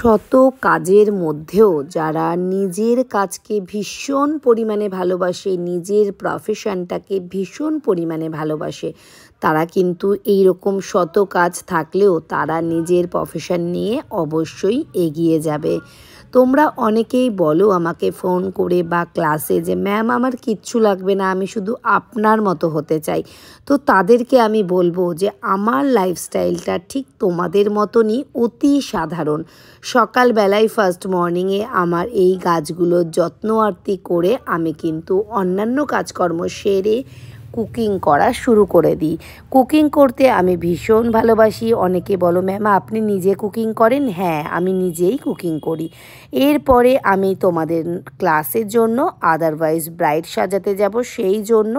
শত কাজের মধ্যেও যারা নিজের কাজকে ভীষণ পরিমাণে ভালোবাসে, নিজের প্রফেশনটাকে ভীষণ পরিমাণে ভালোবাসে, তারা কিন্তু এইরকম শত কাজ থাকলেও তারা নিজের প্রফেশন নিয়ে অবশ্যই এগিয়ে যাবে। তোমরা অনেকেই বলো আমাকে ফোন করে বা ক্লাসে যে ম্যাম আমার কিচ্ছু লাগবে না, আমি শুধু আপনার মতো হতে চাই। তো তাদেরকে আমি বলবো যে আমার লাইফস্টাইলটা ঠিক তোমাদের মতনই অতি সাধারণ। সকালবেলায় ফার্স্ট মর্নিংয়ে আমার এই গাছগুলোর যত্ন আরতি করে আমি কিন্তু অন্যান্য কাজকর্ম সেরে কুকিং করা শুরু করে দিই। কুকিং করতে আমি ভীষণ ভালোবাসি। অনেকে বলো ম্যাম আপনি নিজে কুকিং করেন? হ্যাঁ, আমি নিজেই কুকিং করি। এরপরে আমি তোমাদের ক্লাসের জন্য আদারওয়াইজ ব্রাইড সাজাতে যাব, সেই জন্য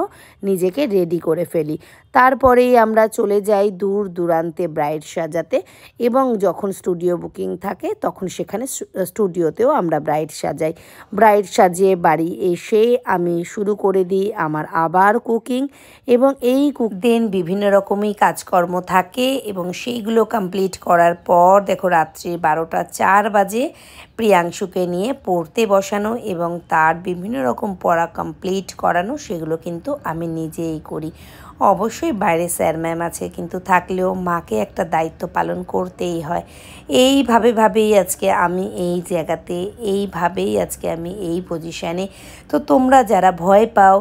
নিজেকে রেডি করে ফেলি। তারপরেই আমরা চলে যাই দূর দূরান্তে ব্রাইড সাজাতে, এবং যখন স্টুডিও বুকিং থাকে তখন সেখানে স্টুডিওতেও আমরা ব্রাইড সাজাই। ব্রাইড সাজিয়ে বাড়ি এসে আমি শুরু করে দিই আমার আবার কুকিং, এবং এই দিন বিভিন্ন রকমই কাজকর্ম থাকে এবং সেইগুলো কমপ্লিট করার পর দেখো রাত্রি 12টা 4 বাজে প্রিয়াংশুকে নিয়ে পড়তে বসানো এবং তার বিভিন্ন রকম পড়া কমপ্লিট করানো, সেগুলো কিন্তু আমি নিজেই করি। অবশ্যই বাইরে স্যার ম্যাম আছে, কিন্তু থাকলেও মাকে একটা দায়িত্ব পালন করতেই হয়। এইভাবেই আজকে আমি এই জায়গাতে, এইভাবেই আজকে আমি এই পজিশানে। তো তোমরা যারা ভয় পাও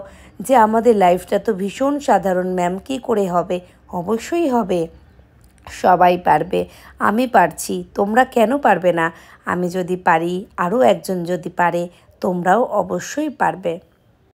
যে আমাদের লাইফটা তো ভীষণ সাধারণ ম্যাম, কী করে হবে? অবশ্যই হবে, সবাই পারবে। আমি পারছি, তোমরা কেন পারবে না? আমি যদি পারি, আরও একজন যদি পারে, তোমরাও অবশ্যই পারবে।